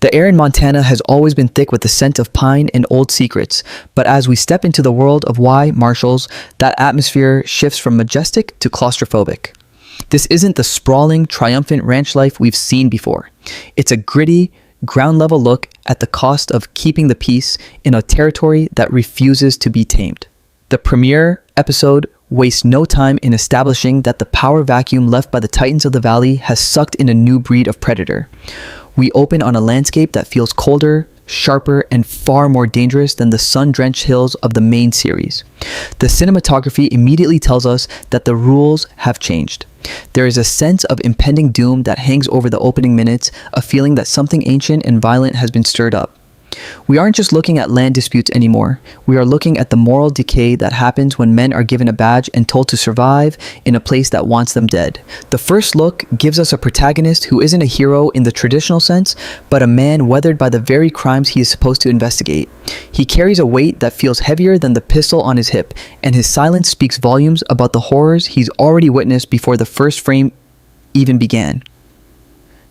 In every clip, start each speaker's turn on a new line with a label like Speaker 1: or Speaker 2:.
Speaker 1: The air in Montana has always been thick with the scent of pine and old secrets, but as we step into the world of Marshals, that atmosphere shifts from majestic to claustrophobic. This isn't the sprawling, triumphant ranch life we've seen before. It's a gritty, ground-level look at the cost of keeping the peace in a territory that refuses to be tamed. The premiere episode wastes no time in establishing that the power vacuum left by the Titans of the Valley has sucked in a new breed of predator. We open on a landscape that feels colder, sharper, and far more dangerous than the sun-drenched hills of the main series. The cinematography immediately tells us that the rules have changed. There is a sense of impending doom that hangs over the opening minutes, a feeling that something ancient and violent has been stirred up. We aren't just looking at land disputes anymore. We are looking at the moral decay that happens when men are given a badge and told to survive in a place that wants them dead. The first look gives us a protagonist who isn't a hero in the traditional sense, but a man weathered by the very crimes he is supposed to investigate. He carries a weight that feels heavier than the pistol on his hip, and his silence speaks volumes about the horrors he's already witnessed before the first frame even began.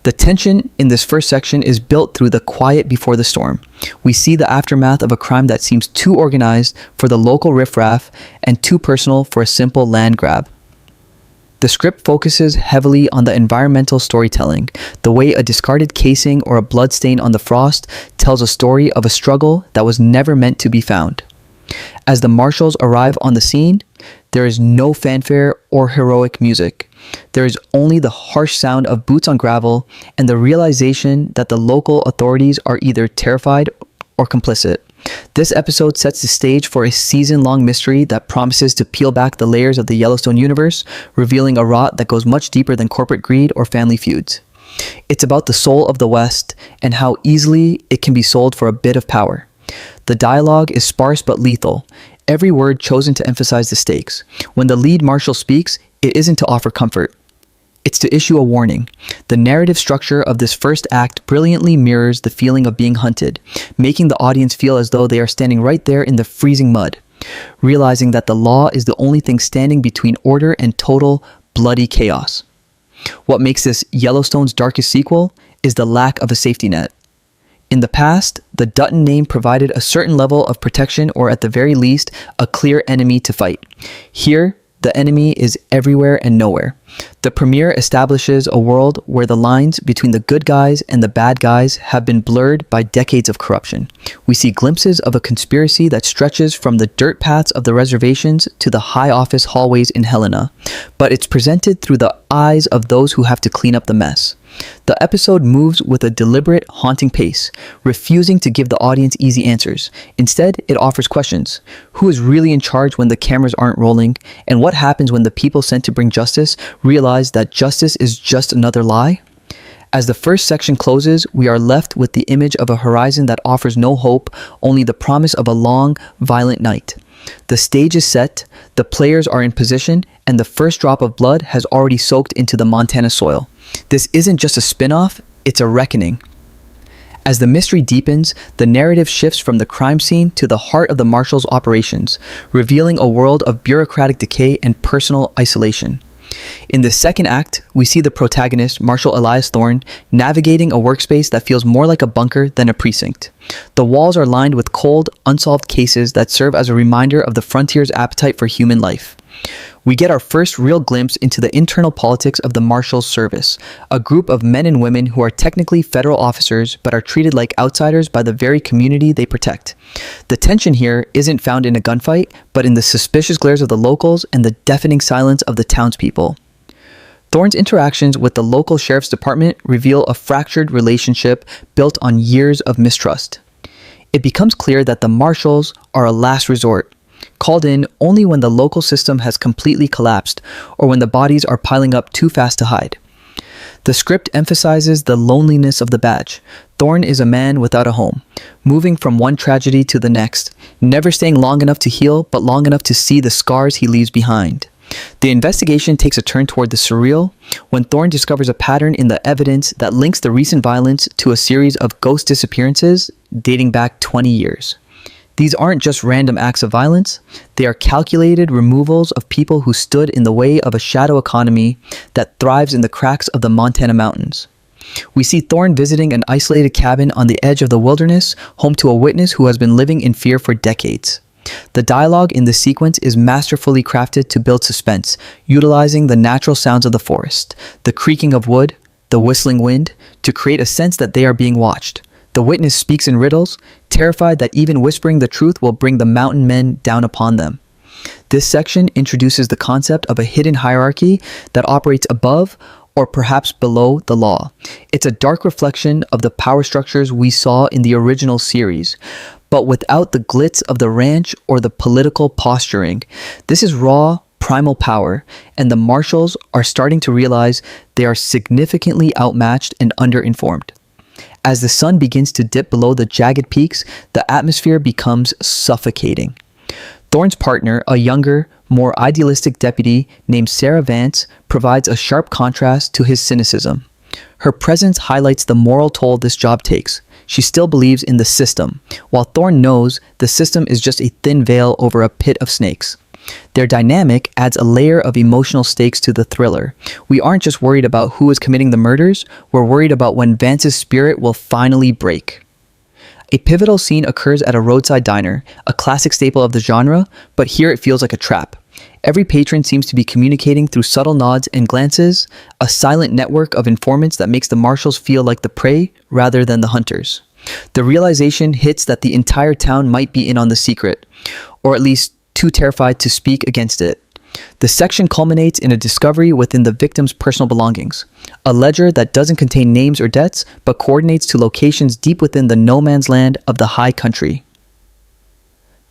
Speaker 1: The tension in this first section is built through the quiet before the storm. We see the aftermath of a crime that seems too organized for the local riffraff and too personal for a simple land grab. The script focuses heavily on the environmental storytelling, the way a discarded casing or a blood stain on the frost tells a story of a struggle that was never meant to be found. As the Marshals arrive on the scene, there is no fanfare or heroic music. There is only the harsh sound of boots on gravel and the realization that the local authorities are either terrified or complicit. This episode sets the stage for a season-long mystery that promises to peel back the layers of the Yellowstone universe, revealing a rot that goes much deeper than corporate greed or family feuds. It's about the soul of the West and how easily it can be sold for a bit of power. The dialogue is sparse but lethal, every word chosen to emphasize the stakes. When the lead marshal speaks, it isn't to offer comfort. It's to issue a warning. The narrative structure of this first act brilliantly mirrors the feeling of being hunted, making the audience feel as though they are standing right there in the freezing mud, realizing that the law is the only thing standing between order and total, bloody chaos. What makes this Yellowstone's darkest sequel is the lack of a safety net. In the past, the Dutton name provided a certain level of protection or at the very least, a clear enemy to fight. Here, the enemy is everywhere and nowhere. The premiere establishes a world where the lines between the good guys and the bad guys have been blurred by decades of corruption. We see glimpses of a conspiracy that stretches from the dirt paths of the reservations to the high office hallways in Helena, but it's presented through the eyes of those who have to clean up the mess. The episode moves with a deliberate, haunting pace, refusing to give the audience easy answers. Instead, it offers questions. Who is really in charge when the cameras aren't rolling? And what happens when the people sent to bring justice realize that justice is just another lie? As the first section closes, we are left with the image of a horizon that offers no hope, only the promise of a long, violent night. The stage is set, the players are in position, and the first drop of blood has already soaked into the Montana soil. This isn't just a spin-off, it's a reckoning. As the mystery deepens, the narrative shifts from the crime scene to the heart of the Marshals' operations, revealing a world of bureaucratic decay and personal isolation. In the second act, we see the protagonist, Marshal Elias Thorne, navigating a workspace that feels more like a bunker than a precinct. The walls are lined with cold, unsolved cases that serve as a reminder of the frontier's appetite for human life. We get our first real glimpse into the internal politics of the Marshals Service, a group of men and women who are technically federal officers but are treated like outsiders by the very community they protect. The tension here isn't found in a gunfight, but in the suspicious glares of the locals and the deafening silence of the townspeople. Thorne's interactions with the local sheriff's department reveal a fractured relationship built on years of mistrust. It becomes clear that the Marshals are a last resort, called in only when the local system has completely collapsed or when the bodies are piling up too fast to hide. The script emphasizes the loneliness of the badge. Thorne is a man without a home, moving from one tragedy to the next, never staying long enough to heal, but long enough to see the scars he leaves behind. The investigation takes a turn toward the surreal when Thorne discovers a pattern in the evidence that links the recent violence to a series of ghost disappearances dating back 20 years. These aren't just random acts of violence, they are calculated removals of people who stood in the way of a shadow economy that thrives in the cracks of the Montana mountains. We see Thorne visiting an isolated cabin on the edge of the wilderness, home to a witness who has been living in fear for decades. The dialogue in this sequence is masterfully crafted to build suspense, utilizing the natural sounds of the forest, the creaking of wood, the whistling wind, to create a sense that they are being watched. The witness speaks in riddles, terrified that even whispering the truth will bring the mountain men down upon them. This section introduces the concept of a hidden hierarchy that operates above or perhaps below the law. It's a dark reflection of the power structures we saw in the original series, but without the glitz of the ranch or the political posturing. This is raw, primal power, and the Marshals are starting to realize they are significantly outmatched and underinformed. As the sun begins to dip below the jagged peaks, the atmosphere becomes suffocating. Thorne's partner, a younger, more idealistic deputy named Sarah Vance, provides a sharp contrast to his cynicism. Her presence highlights the moral toll this job takes. She still believes in the system, while Thorne knows the system is just a thin veil over a pit of snakes. Their dynamic adds a layer of emotional stakes to the thriller. We aren't just worried about who is committing the murders, we're worried about when Vance's spirit will finally break. A pivotal scene occurs at a roadside diner, a classic staple of the genre, but here it feels like a trap. Every patron seems to be communicating through subtle nods and glances, a silent network of informants that makes the Marshals feel like the prey rather than the hunters. The realization hits that the entire town might be in on the secret, or at least too terrified to speak against it. The section culminates in a discovery within the victim's personal belongings, a ledger that doesn't contain names or debts, but coordinates to locations deep within the no man's land of the high country.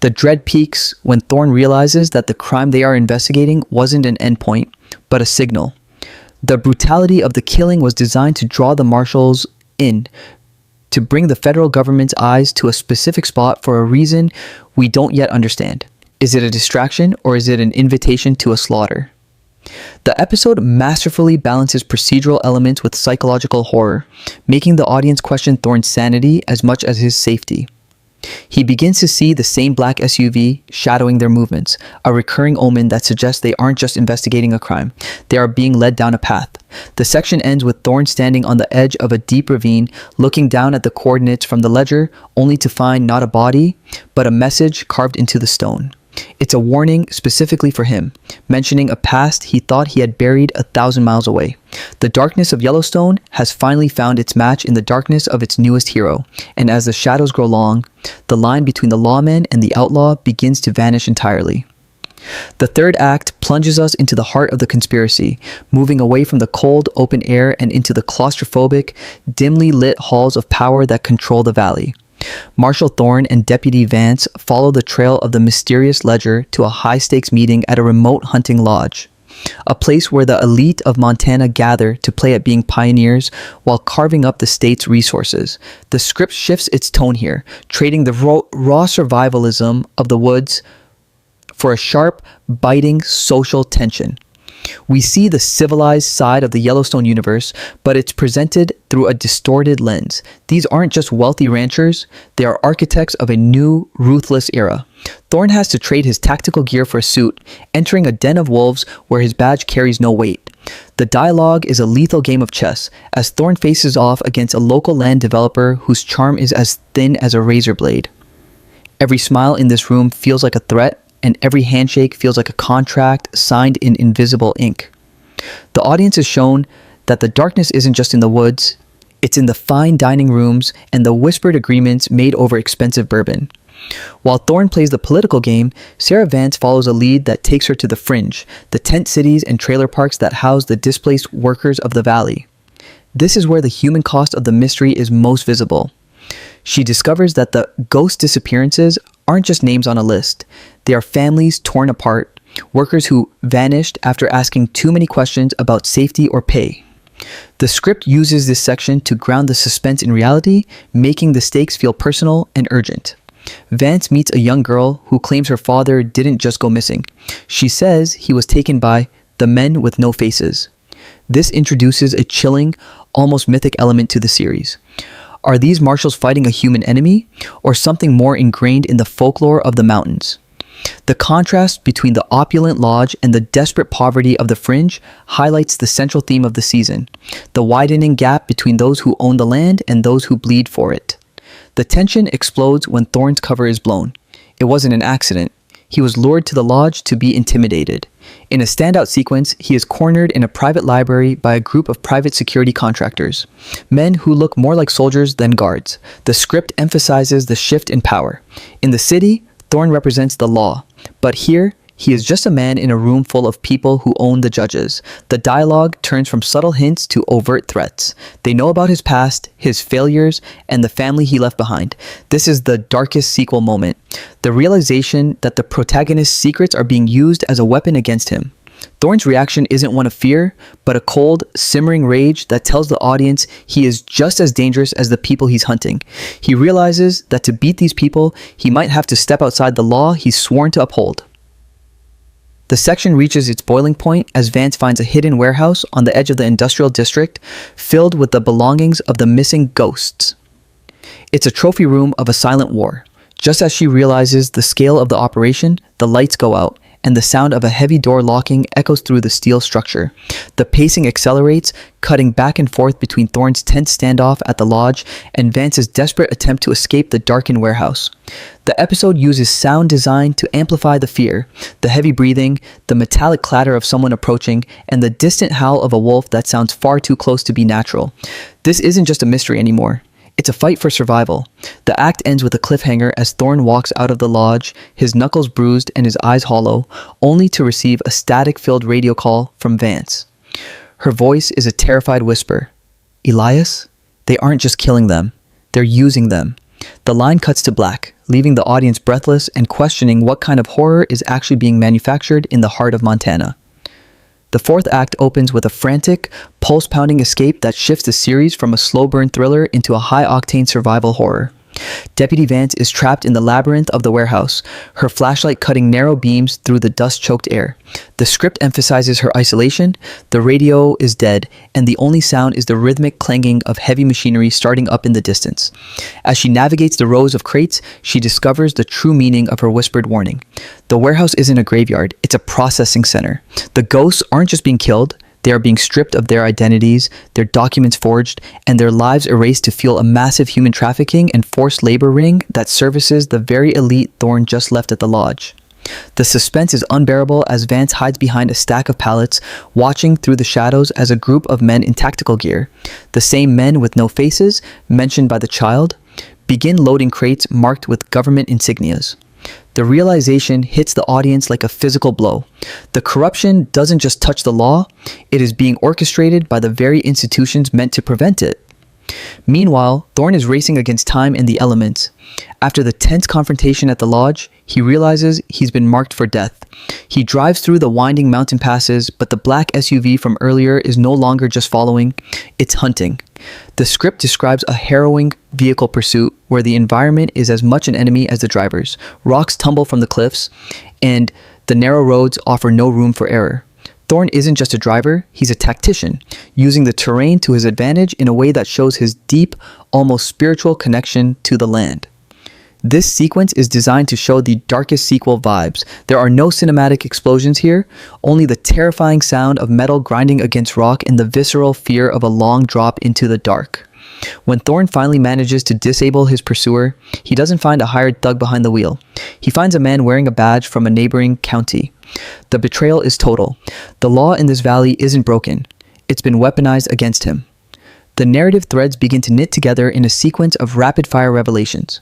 Speaker 1: The dread peaks when Thorne realizes that the crime they are investigating wasn't an endpoint, but a signal. The brutality of the killing was designed to draw the Marshals in, to bring the federal government's eyes to a specific spot for a reason we don't yet understand. Is it a distraction, or is it an invitation to a slaughter? The episode masterfully balances procedural elements with psychological horror, making the audience question Thorne's sanity as much as his safety. He begins to see the same black SUV shadowing their movements, a recurring omen that suggests they aren't just investigating a crime, they are being led down a path. The section ends with Thorne standing on the edge of a deep ravine, looking down at the coordinates from the ledger, only to find not a body, but a message carved into the stone. It's a warning specifically for him, mentioning a past he thought he had buried 1,000 miles away. The darkness of Yellowstone has finally found its match in the darkness of its newest hero, and as the shadows grow long, the line between the lawman and the outlaw begins to vanish entirely. The third act plunges us into the heart of the conspiracy, moving away from the cold, open air and into the claustrophobic, dimly lit halls of power that control the valley. Marshal Thorne and Deputy Vance follow the trail of the mysterious ledger to a high-stakes meeting at a remote hunting lodge, a place where the elite of Montana gather to play at being pioneers while carving up the state's resources. The script shifts its tone here, trading the raw survivalism of the woods for a sharp, biting social tension. We see the civilized side of the Yellowstone universe, but it's presented through a distorted lens. These aren't just wealthy ranchers, they are architects of a new, ruthless era. Thorne has to trade his tactical gear for a suit, entering a den of wolves where his badge carries no weight. The dialogue is a lethal game of chess, as Thorne faces off against a local land developer whose charm is as thin as a razor blade. Every smile in this room feels like a threat, and every handshake feels like a contract signed in invisible ink. The audience is shown that the darkness isn't just in the woods, it's in the fine dining rooms and the whispered agreements made over expensive bourbon. While Thorne plays the political game, Sarah Vance follows a lead that takes her to the fringe, the tent cities and trailer parks that house the displaced workers of the valley. This is where the human cost of the mystery is most visible. She discovers that the ghost disappearances aren't just names on a list. They are families torn apart, workers who vanished after asking too many questions about safety or pay. The script uses this section to ground the suspense in reality, making the stakes feel personal and urgent. Vance meets a young girl who claims her father didn't just go missing. She says he was taken by the men with no faces. This introduces a chilling, almost mythic element to the series. Are these Marshals fighting a human enemy, or something more ingrained in the folklore of the mountains? The contrast between the opulent lodge and the desperate poverty of the fringe highlights the central theme of the season, the widening gap between those who own the land and those who bleed for it. The tension explodes when Thorne's cover is blown. It wasn't an accident. He was lured to the lodge to be intimidated. In a standout sequence, he is cornered in a private library by a group of private security contractors, men who look more like soldiers than guards. The script emphasizes the shift in power. In the city, Thorne represents the law, but here, he is just a man in a room full of people who own the judges. The dialogue turns from subtle hints to overt threats. They know about his past, his failures, and the family he left behind. This is the darkest sequel moment. The realization that the protagonist's secrets are being used as a weapon against him. Thorne's reaction isn't one of fear, but a cold, simmering rage that tells the audience he is just as dangerous as the people he's hunting. He realizes that to beat these people, he might have to step outside the law he's sworn to uphold. The section reaches its boiling point as Vance finds a hidden warehouse on the edge of the industrial district filled with the belongings of the missing ghosts. It's a trophy room of a silent war. Just as she realizes the scale of the operation, the lights go out, and the sound of a heavy door locking echoes through the steel structure. The pacing accelerates, cutting back and forth between Thorne's tense standoff at the lodge and Vance's desperate attempt to escape the darkened warehouse. The episode uses sound design to amplify the fear, the heavy breathing, the metallic clatter of someone approaching, and the distant howl of a wolf that sounds far too close to be natural. This isn't just a mystery anymore. It's a fight for survival. The act ends with a cliffhanger as Thorne walks out of the lodge, his knuckles bruised and his eyes hollow, only to receive a static-filled radio call from Vance. Her voice is a terrified whisper. "Elias? They aren't just killing them. They're using them." The line cuts to black, leaving the audience breathless and questioning what kind of horror is actually being manufactured in the heart of Montana. The fourth act opens with a frantic, pulse-pounding escape that shifts the series from a slow-burn thriller into a high-octane survival horror. Deputy Vance is trapped in the labyrinth of the warehouse, her flashlight cutting narrow beams through the dust-choked air. The script emphasizes her isolation, the radio is dead, and the only sound is the rhythmic clanging of heavy machinery starting up in the distance. As she navigates the rows of crates, she discovers the true meaning of her whispered warning. The warehouse isn't a graveyard, it's a processing center. The ghosts aren't just being killed, they are being stripped of their identities, their documents forged, and their lives erased to fuel a massive human trafficking and forced labor ring that services the very elite Thorne just left at the lodge. The suspense is unbearable as Vance hides behind a stack of pallets, watching through the shadows as a group of men in tactical gear, the same men with no faces mentioned by the child, begin loading crates marked with government insignias. The realization hits the audience like a physical blow. The corruption doesn't just touch the law, it is being orchestrated by the very institutions meant to prevent it. Meanwhile, Thorne is racing against time and the elements. After the tense confrontation at the lodge, he realizes he's been marked for death. He drives through the winding mountain passes, but the black SUV from earlier is no longer just following, it's hunting. The script describes a harrowing vehicle pursuit where the environment is as much an enemy as the drivers. Rocks tumble from the cliffs, and the narrow roads offer no room for error. Thorne isn't just a driver, he's a tactician, using the terrain to his advantage in a way that shows his deep, almost spiritual connection to the land. This sequence is designed to show the darkest sequel vibes. There are no cinematic explosions here, only the terrifying sound of metal grinding against rock and the visceral fear of a long drop into the dark. When Thorne finally manages to disable his pursuer, he doesn't find a hired thug behind the wheel. He finds a man wearing a badge from a neighboring county. The betrayal is total. The law in this valley isn't broken. It's been weaponized against him. The narrative threads begin to knit together in a sequence of rapid-fire revelations.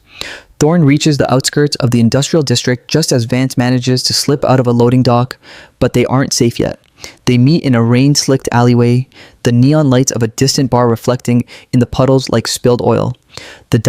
Speaker 1: Thorne reaches the outskirts of the industrial district just as Vance manages to slip out of a loading dock, but they aren't safe yet. They meet in a rain-slicked alleyway, the neon lights of a distant bar reflecting in the puddles like spilled oil. The